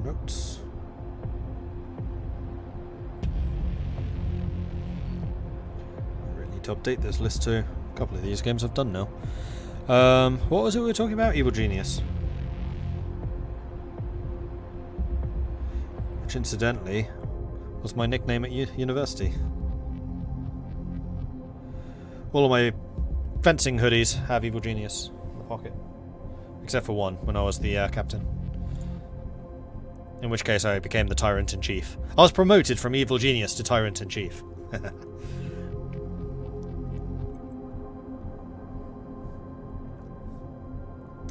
Notes. I really need to update this list too. A couple of these games I've done now. What was it we were talking about? Evil Genius. Which incidentally was my nickname at university. All of my fencing hoodies have Evil Genius in the pocket. Except for one, when I was the captain. In which case I became the Tyrant-in-Chief. I was promoted from Evil Genius to Tyrant-in-Chief.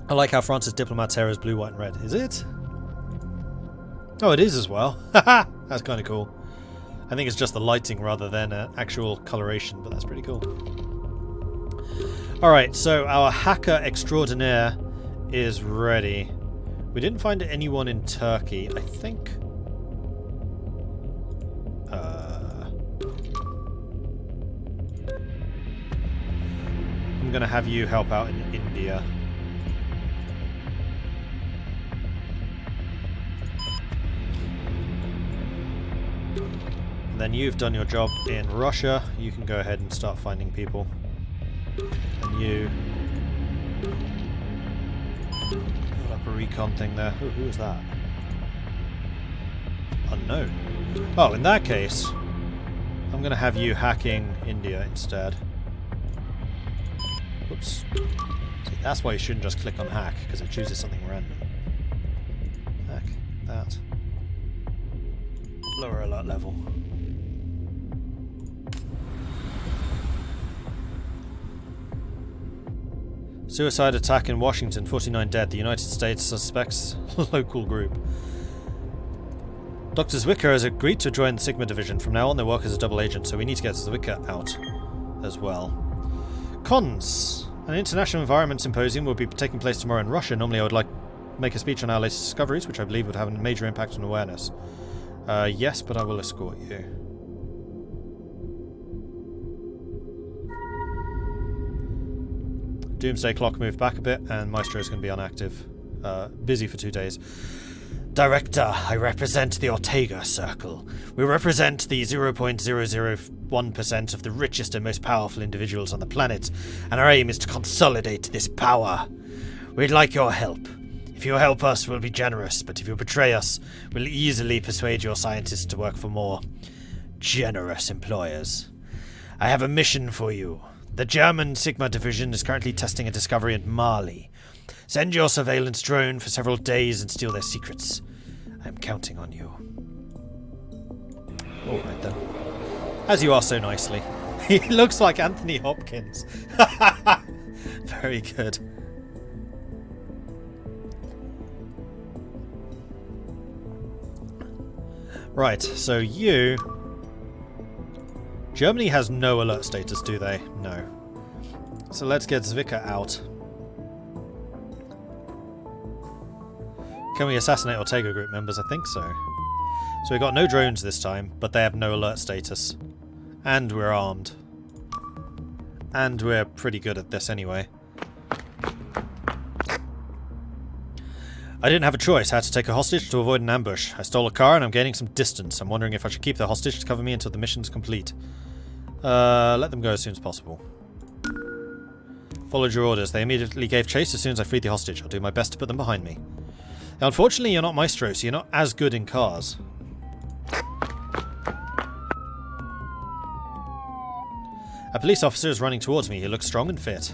I like how France's diplomat's hair is blue, white and red. Is it? Oh, it is as well. Haha! That's kind of cool. I think it's just the lighting rather than actual coloration, but that's pretty cool. Alright, so our hacker extraordinaire is ready. We didn't find anyone in Turkey, I think. I'm gonna have you help out in India. And then you've done your job in Russia. You can go ahead and start finding people. And you... Build up a recon thing there. Who is that? Unknown. Oh, in that case, I'm going to have you hacking India instead. Whoops. See, that's why you shouldn't just click on hack, because it chooses something random. Hack. That. Lower alert level. Suicide attack in Washington, 49 dead. The United States suspects local group. Dr. Zwicker has agreed to join the Sigma division. From now on they work as a double agent, so we need to get Zwicker out as well. Cons. An international environment symposium will be taking place tomorrow in Russia. Normally I would like to make a speech on our latest discoveries, which I believe would have a major impact on awareness. Yes, but I will escort you. Doomsday Clock moved back a bit, and Maestro is going to be inactive. Busy for 2 days. Director, I represent the Ortega Circle. We represent the 0.001% of the richest and most powerful individuals on the planet, and our aim is to consolidate this power. We'd like your help. If you help us, we'll be generous, but if you betray us, we'll easily persuade your scientists to work for more generous employers. I have a mission for you. The German Sigma division is currently testing a discovery in Mali. Send your surveillance drone for several days and steal their secrets. I'm counting on you. Alright then. As you are so nicely. He looks like Anthony Hopkins. Very good. Right, so you... Germany has no alert status, do they? No. So let's get Zwicker out. Can we assassinate Ortega group members? I think so. So we got no drones this time, but they have no alert status. And we're armed. And we're pretty good at this anyway. I didn't have a choice. I had to take a hostage to avoid an ambush. I stole a car and I'm gaining some distance. I'm wondering if I should keep the hostage to cover me until the mission's complete. Let them go as soon as possible. Followed your orders. They immediately gave chase as soon as I freed the hostage. I'll do my best to put them behind me. Now, unfortunately, you're not Maestro, so you're not as good in cars. A police officer is running towards me. He looks strong and fit.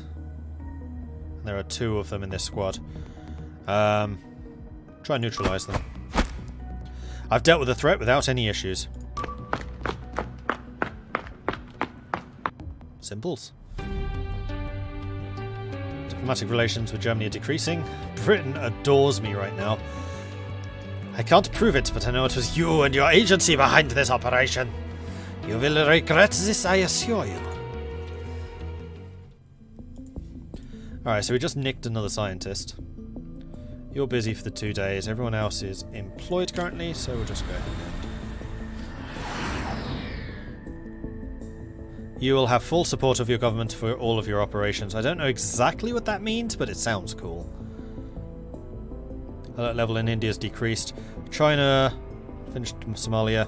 There are 2 of them in this squad. Try and neutralize them. I've dealt with the threat without any issues. Simples. Diplomatic relations with Germany are decreasing. Britain adores me right now. I can't prove it, but I know it was you and your agency behind this operation. You will regret this, I assure you. Alright, so we just nicked another scientist. You're busy for the 2 days. Everyone else is employed currently, so we'll just go ahead. You will have full support of your government for all of your operations. I don't know exactly what that means, but it sounds cool. Alert level in India has decreased. China finished Somalia.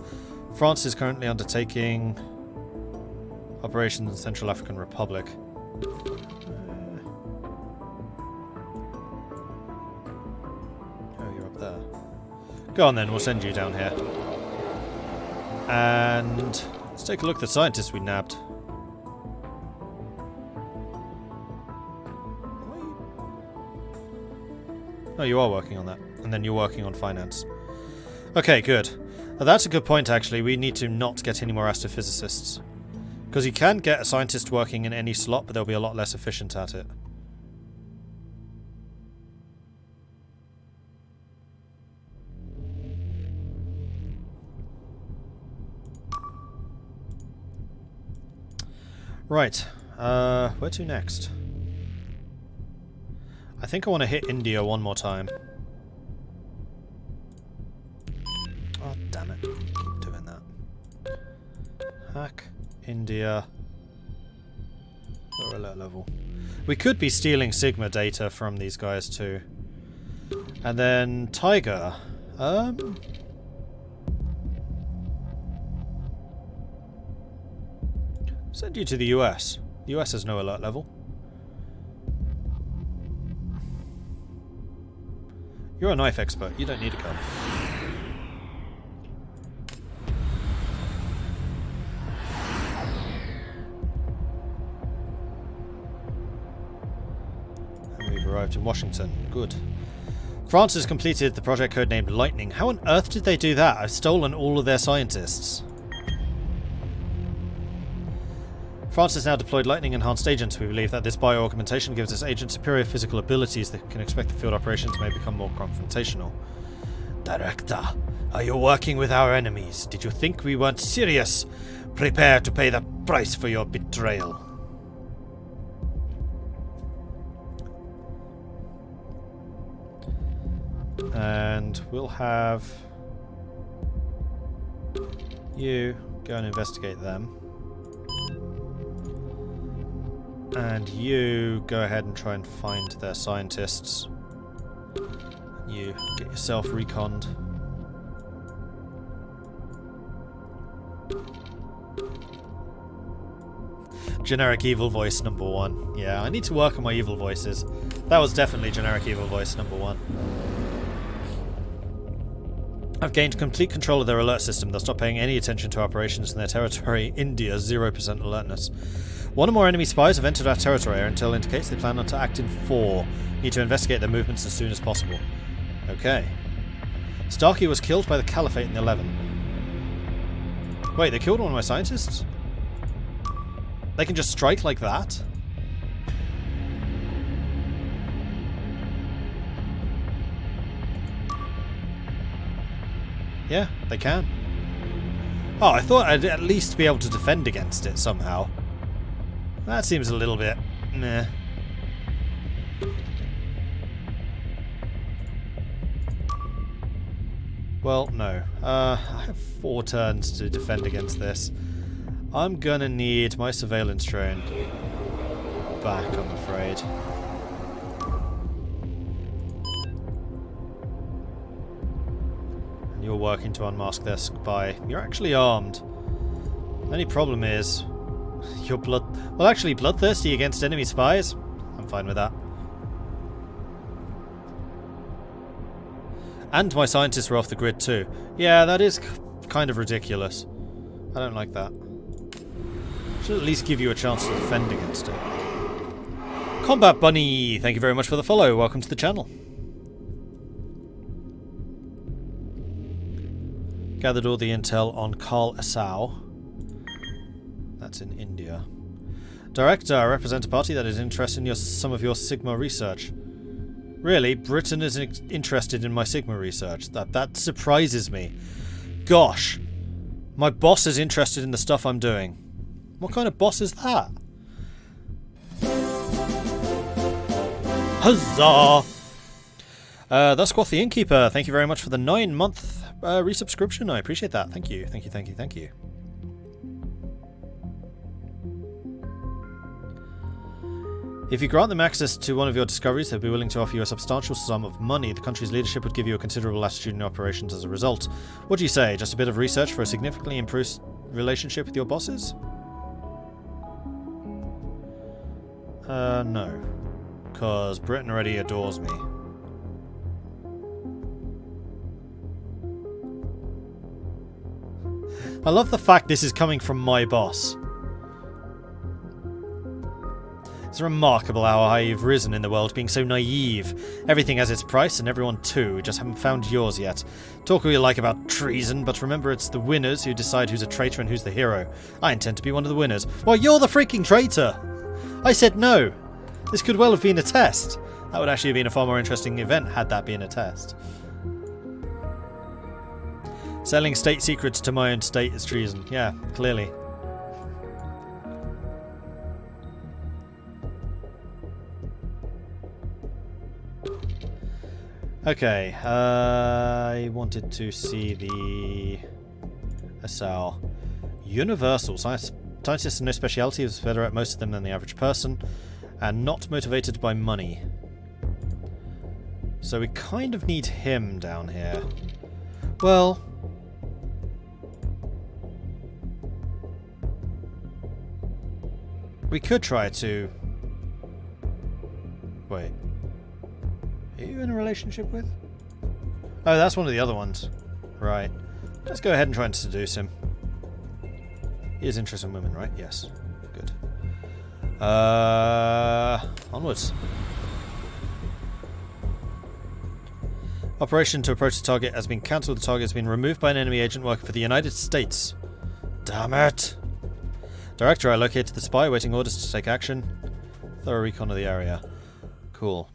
France is currently undertaking operations in Central African Republic. Oh, you're up there. Go on then, we'll send you down here. And let's take a look at the scientists we nabbed. Oh, you are working on that. And then you're working on finance. Okay, good. Now, that's a good point, actually. We need to not get any more astrophysicists. Because you can get a scientist working in any slot, but they'll be a lot less efficient at it. Right. Where to next? I think I want to hit India one more time. Oh, damn it. Keep doing that. Hack India. Lower alert level. We could be stealing Sigma data from these guys too. And then Tiger. Send you to the US. The US has no alert level. You're a knife expert. You don't need a gun. And we've arrived in Washington. Good. France has completed the project codenamed Lightning. How on earth did they do that? I've stolen all of their scientists. France has now deployed Lightning-enhanced agents. We believe that this bio-augmentation gives us agents superior physical abilities that can expect the field operations may become more confrontational. Director, are you working with our enemies? Did you think we weren't serious? Prepare to pay the price for your betrayal. And we'll have you go and investigate them. And you go ahead and try and find their scientists. You get yourself reconned. Generic evil voice number 1. Yeah, I need to work on my evil voices. That was definitely generic evil voice number 1. I've gained complete control of their alert system. They'll stop paying any attention to operations in their territory. India, 0% alertness. One or more enemy spies have entered our territory. Our intel indicates they plan on to act in 4. Need to investigate their movements as soon as possible. Okay. Starkey was killed by the Caliphate in the 11. Wait, they killed one of my scientists? They can just strike like that? Yeah, they can. Oh, I thought I'd at least be able to defend against it somehow. That seems a little bit meh. Well, no. I have 4 turns to defend against this. I'm gonna need my surveillance drone back, I'm afraid. And you're working to unmask their spy. You're actually armed. The only problem is you're bloodthirsty against enemy spies. I'm fine with that. And my scientists were off the grid too. Yeah, that is kind of ridiculous. I don't like that. Should at least give you a chance to defend against it. Combat Bunny, thank you very much for the follow. Welcome to the channel. Gathered all the intel on Carl Assau. That's in India. Director, I represent a party that is interested in some of your Sigma research. Really? Britain is interested in my Sigma research? That surprises me. Gosh. My boss is interested in the stuff I'm doing. What kind of boss is that? Huzzah! Thusquath the Innkeeper, thank you very much for the 9-month resubscription. I appreciate that. Thank you, thank you, thank you, thank you. If you grant them access to one of your discoveries, they'll be willing to offer you a substantial sum of money. The country's leadership would give you a considerable latitude in operations as a result. What do you say? Just a bit of research for a significantly improved relationship with your bosses? No. Because Britain already adores me. I love the fact this is coming from my boss. It's remarkable how high you've risen in the world, being so naive. Everything has its price, and everyone too. We just haven't found yours yet. Talk all you like about treason, but remember it's the winners who decide who's a traitor and who's the hero. I intend to be one of the winners. Well, you're the freaking traitor! I said no! This could well have been a test. That would actually have been a far more interesting event had that been a test. Selling state secrets to my own state is treason. Yeah, clearly. Okay, I wanted to see the Assau. Universal. Scientists have no speciality, is better at most of them than the average person, and not motivated by money. So we kind of need him down here. Well... we could try to... wait. Are you in a relationship with? Oh, that's one of the other ones. Right. Let's go ahead and try and seduce him. He is interested in women, right? Yes. Good. Onwards. Operation to approach the target has been cancelled. The target has been removed by an enemy agent working for the United States. Damn it! Director, I located the spy, waiting orders to take action. Thorough recon of the area. Cool.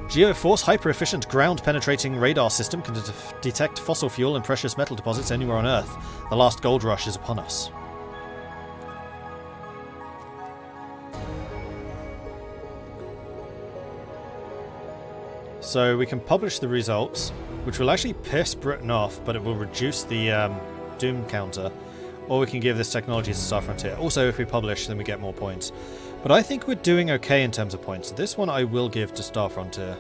Geoforce hyper-efficient ground-penetrating radar system can detect fossil fuel and precious metal deposits anywhere on Earth. The last gold rush is upon us. So we can publish the results, which will actually piss Britain off, but it will reduce the doom counter. Or we can give this technology to Star Frontier. Also, if we publish, then we get more points. But I think we're doing okay in terms of points. This one I will give to Star Frontier.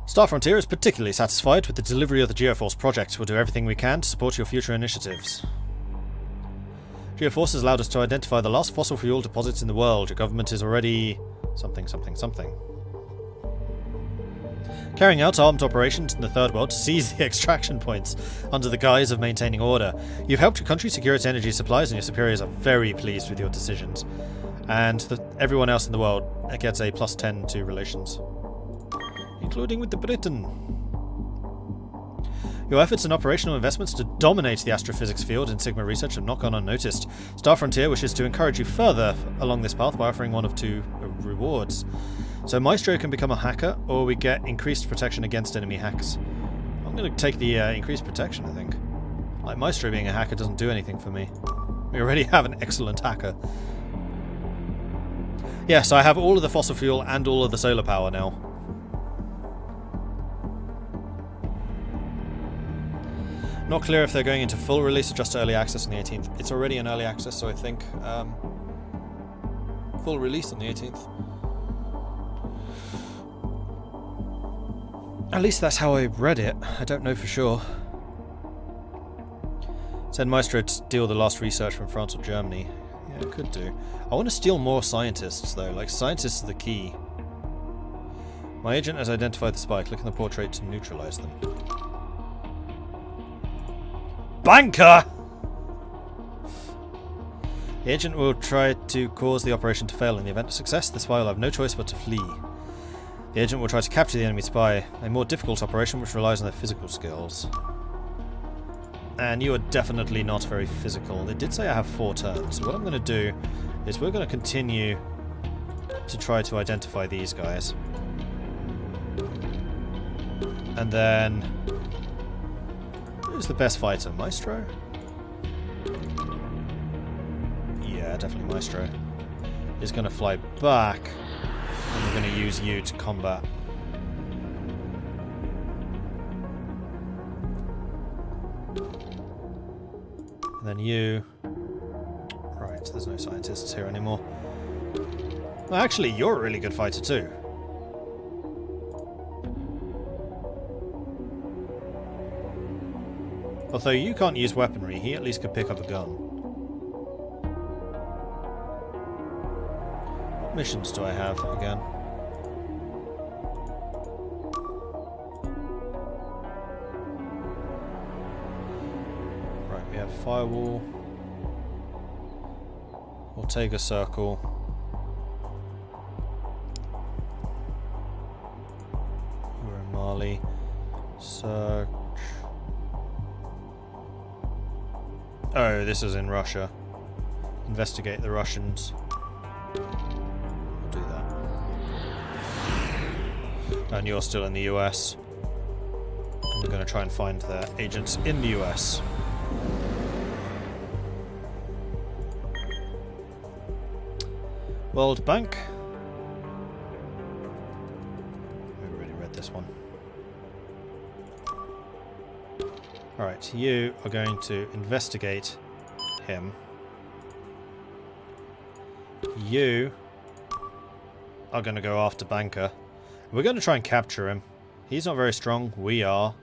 Star Frontier is particularly satisfied with the delivery of the Geoforce project. We'll do everything we can to support your future initiatives. Geoforce has allowed us to identify the last fossil fuel deposits in the world. Your government is already... something, something, something. Carrying out armed operations in the Third World to seize the extraction points under the guise of maintaining order. You've helped your country secure its energy supplies, and your superiors are very pleased with your decisions. And everyone else in the world gets a +10 to relations. Including with the Britain. Your efforts and operational investments to dominate the astrophysics field in Sigma research have not gone unnoticed. Star Frontier wishes to encourage you further along this path by offering one of two rewards. So Maestro can become a hacker, or we get increased protection against enemy hacks. I'm going to take the increased protection, I think. Like, Maestro being a hacker doesn't do anything for me. We already have an excellent hacker. Yes, I have all of the fossil fuel and all of the solar power now. Not clear if they're going into full release or just early access on the 18th. It's already in early access, so I think full release on the 18th. At least that's how I read it. I don't know for sure. Send Maestro to steal the last research from France or Germany. Yeah, it could do. I want to steal more scientists, though. Like, scientists are the key. My agent has identified the spy. Click on the portrait to neutralize them. Banker! The agent will try to cause the operation to fail. In the event of success, the spy will have no choice but to flee. The agent will try to capture the enemy spy, a more difficult operation which relies on their physical skills. And you are definitely not very physical. They did say I have 4 turns, so what I'm going to do is we're going to continue to try to identify these guys. And then... who's the best fighter? Maestro? Yeah, definitely Maestro. Is going to fly back. And we're going to use you to combat. And then you... Right, there's no scientists here anymore. Well, actually, you're a really good fighter too. Although you can't use weaponry, he at least could pick up a gun. What missions do I have again? Right, we have Firewall, Ortega Circle, we're in Mali, Search. Oh, this is in Russia. Investigate the Russians. We'll do that. And you're still in the US. And we're going to try and find their agents in the US. World Bank. We already read this one. Alright, you are going to investigate him. You are going to go after Banker. We're going to try and capture him. He's not very strong. We are.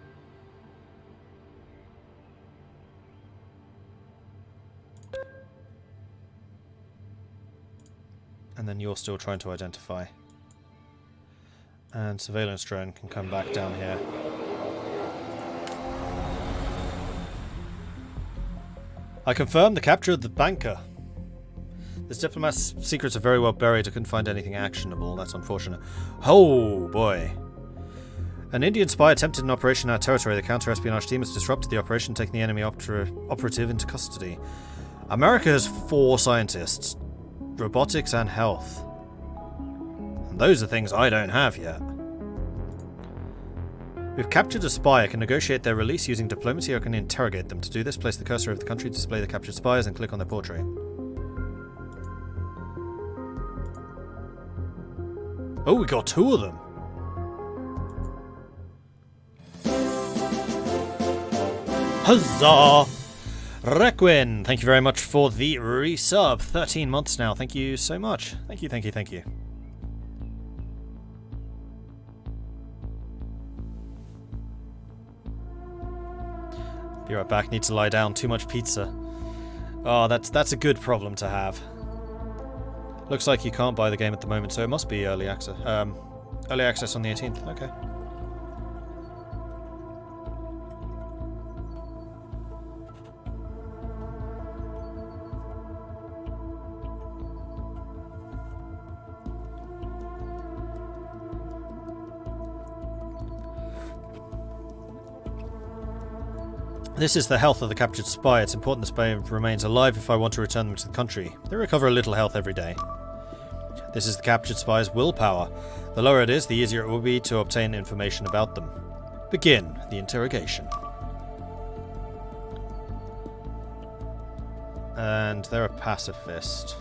And then you're still trying to identify. And surveillance drone can come back down here. I confirm the capture of the Banker. This diplomat's secrets are very well buried. I couldn't find anything actionable. That's unfortunate. Oh, boy. An Indian spy attempted an operation in our territory. The counter-espionage team has disrupted the operation, taking the enemy operative into custody. America has 4 scientists. Robotics and health. And those are things I don't have yet. We've captured a spy. I can negotiate their release using diplomacy, or I can interrogate them. To do this, place the cursor over the country, display the captured spies, and click on their portrait. Oh, we got 2 of them. Huzzah! Requin, thank you very much for the resub. 13 months now. Thank you so much. Thank you, thank you, thank you. Be right back. Need to lie down. Too much pizza. Oh, that's a good problem to have. Looks like you can't buy the game at the moment, so it must be early access. Early access on the 18th. Okay. This is the health of the captured spy. It's important the spy remains alive if I want to return them to the country. They recover a little health every day. This is the captured spy's willpower. The lower it is, the easier it will be to obtain information about them. Begin the interrogation. And they're a pacifist.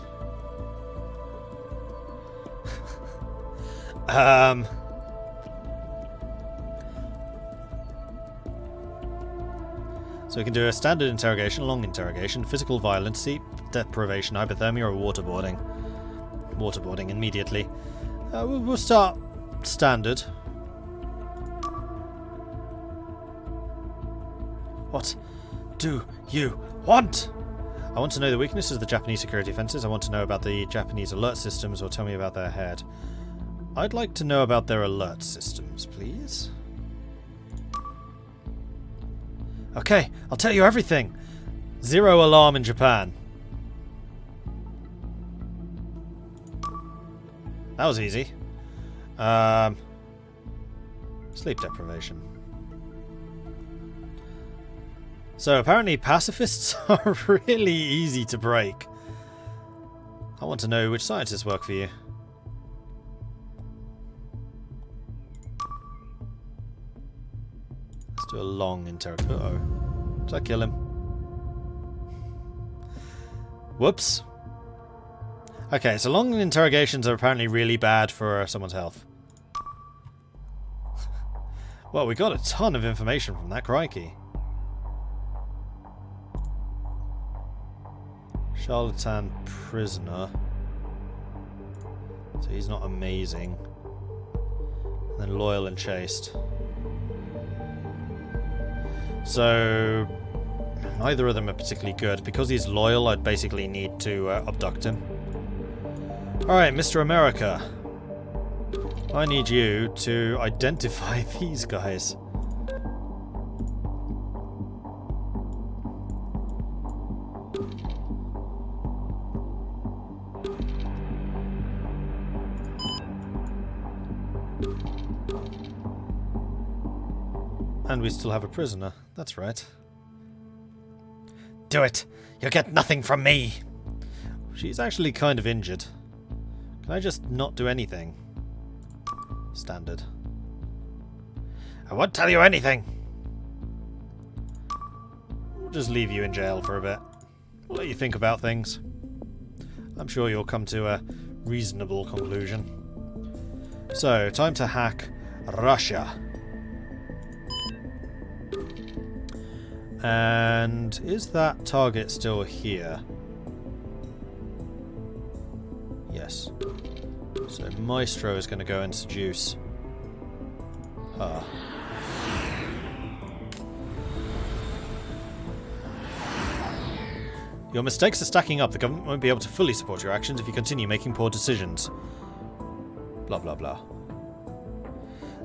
So we can do a standard interrogation, long interrogation, physical violence, sleep deprivation, hypothermia, or waterboarding. Waterboarding immediately. We'll start standard. What do you want? I want to know the weaknesses of the Japanese security offences. I want to know about the Japanese alert systems, or tell me about their head. I'd like to know about their alert systems, please. Okay, I'll tell you everything. 0 alarm in Japan. That was easy. Sleep deprivation. So apparently pacifists are really easy to break. I want to know which scientists work for you. Let's do a long interrogation. Uh-oh. Did I kill him? Whoops. Okay, so long interrogations are apparently really bad for someone's health. Well, we got a ton of information from that, crikey. Charlatan prisoner. So he's not amazing. And then loyal and chaste. So neither of them are particularly good. Because he's loyal, I'd basically need to abduct him. Alright, Mr. America. I need you to identify these guys. And we still have a prisoner. That's right. Do it! You'll get nothing from me! She's actually kind of injured. Can I just not do anything? Standard. I won't tell you anything! We'll just leave you in jail for a bit. We'll let you think about things. I'm sure you'll come to a reasonable conclusion. So, time to hack Russia. And is that target still here? Yes. So Maestro is going to go and seduce her. Your mistakes are stacking up. The government won't be able to fully support your actions if you continue making poor decisions. Blah blah blah.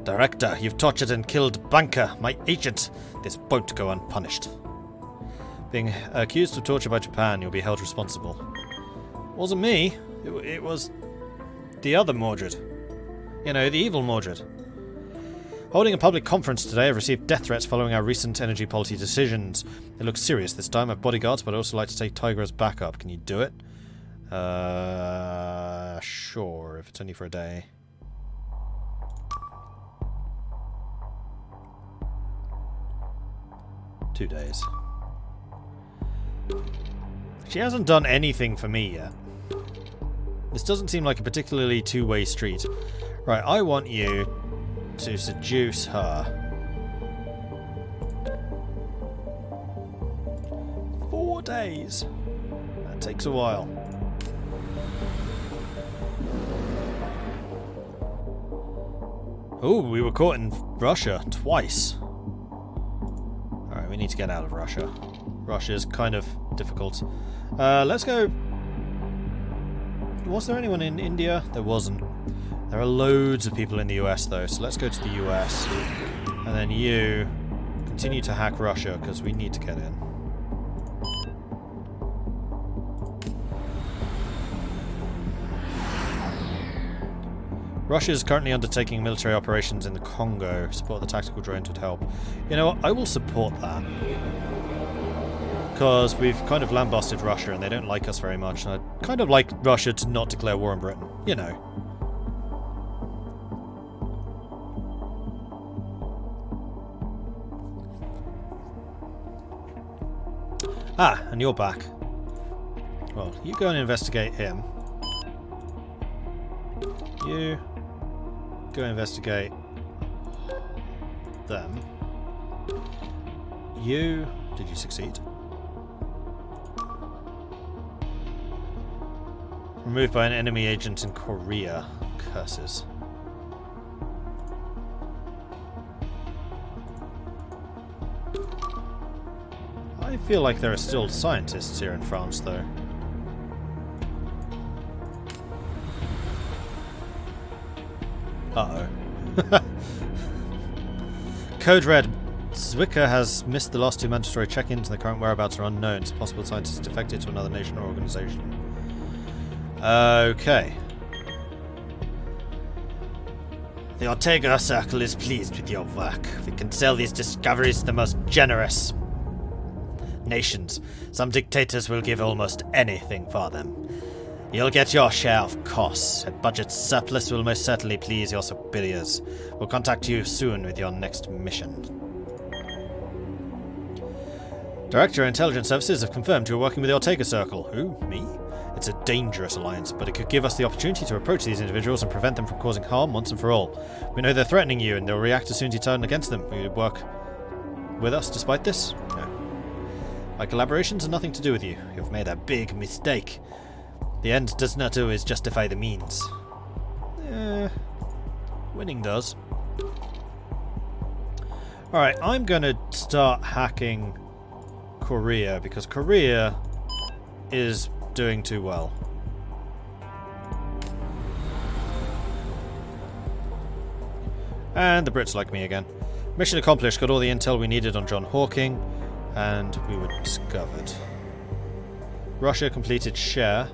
Director, you've tortured and killed Banker, my agent. This won't go unpunished. Being accused of torture by Japan, you'll be held responsible. It wasn't me. It was the other Mordred. You know, the evil Mordred. Holding a public conference today, I've received death threats following our recent energy policy decisions. It looks serious this time. I have bodyguards, but I'd also like to take Tiger as backup. Can you do it? Sure, if it's only for a day. $2 days. She hasn't done anything for me yet. This doesn't seem like a particularly two-way street. Right, I want you to seduce her. 4 days. That takes a while. Oh, we were caught in Russia twice. Alright, we need to get out of Russia. Russia's kind of difficult. Let's go... Was there anyone in India? There wasn't. There are loads of people in the US though, so let's go to the US. And then you continue to hack Russia, because we need to get in. Russia is currently undertaking military operations in the Congo. Support the tactical drones would help. You know what? I will support that. Because we've kind of lambasted Russia and they don't like us very much. And I'd kind of like Russia to not declare war on Britain. You know. Ah, and you're back. Well, you go and investigate him. You go investigate them. You... Did you succeed? Removed by an enemy agent in Korea. Curses. I feel like there are still scientists here in France, though. Uh-oh. Code Red. Zwicker has missed the last 2 mandatory check-ins and the current whereabouts are unknown. It's possible scientists defected to another nation or organization. Okay. The Ortega Circle is pleased with your work. We can sell these discoveries to the most generous nations. Some dictators will give almost anything for them. You'll get your share of costs. A budget surplus will most certainly please your superiors. We'll contact you soon with your next mission. Director of Intelligence Services have confirmed you're working with the Ortega Circle. Who? Me? It's a dangerous alliance, but it could give us the opportunity to approach these individuals and prevent them from causing harm once and for all. We know they're threatening you, and they'll react as soon as you turn against them. Will you work with us despite this? No. My collaborations are nothing to do with you. You've made a big mistake. The end does not always justify the means. Winning does. Alright, I'm going to start hacking Korea, because Korea is doing too well. And the Brits like me again. Mission accomplished, got all the intel we needed on John Hawking, and we were discovered. Russia completed share.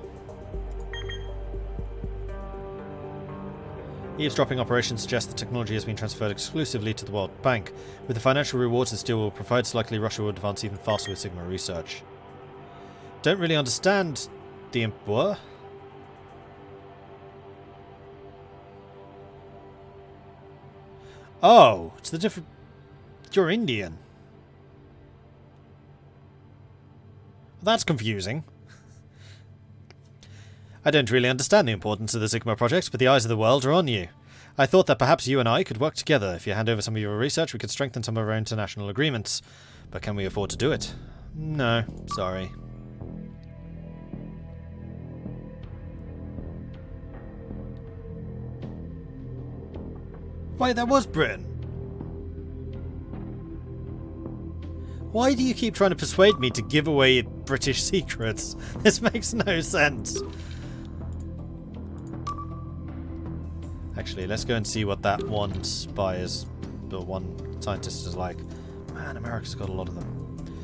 Eavesdropping operations suggest the technology has been transferred exclusively to the World Bank. With the financial rewards this deal will provide, it's likely Russia will advance even faster with Sigma research. Don't really understand the what? Oh, it's the different... You're Indian. That's confusing. I don't really understand the importance of the Sigma project, but the eyes of the world are on you. I thought that perhaps you and I could work together. If you hand over some of your research, we could strengthen some of our international agreements. But can we afford to do it? No, sorry. Wait, that was Britain. Why do you keep trying to persuade me to give away British secrets? This makes no sense. Actually, let's go and see what that one spy is, the one scientist is like. Man, America's got a lot of them.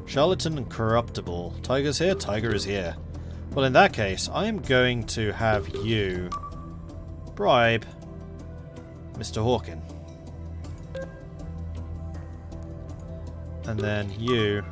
Charlatan and Corruptible. Tiger's here? Tiger is here. Well, in that case, I am going to have you bribe Mr. Hawking. And then you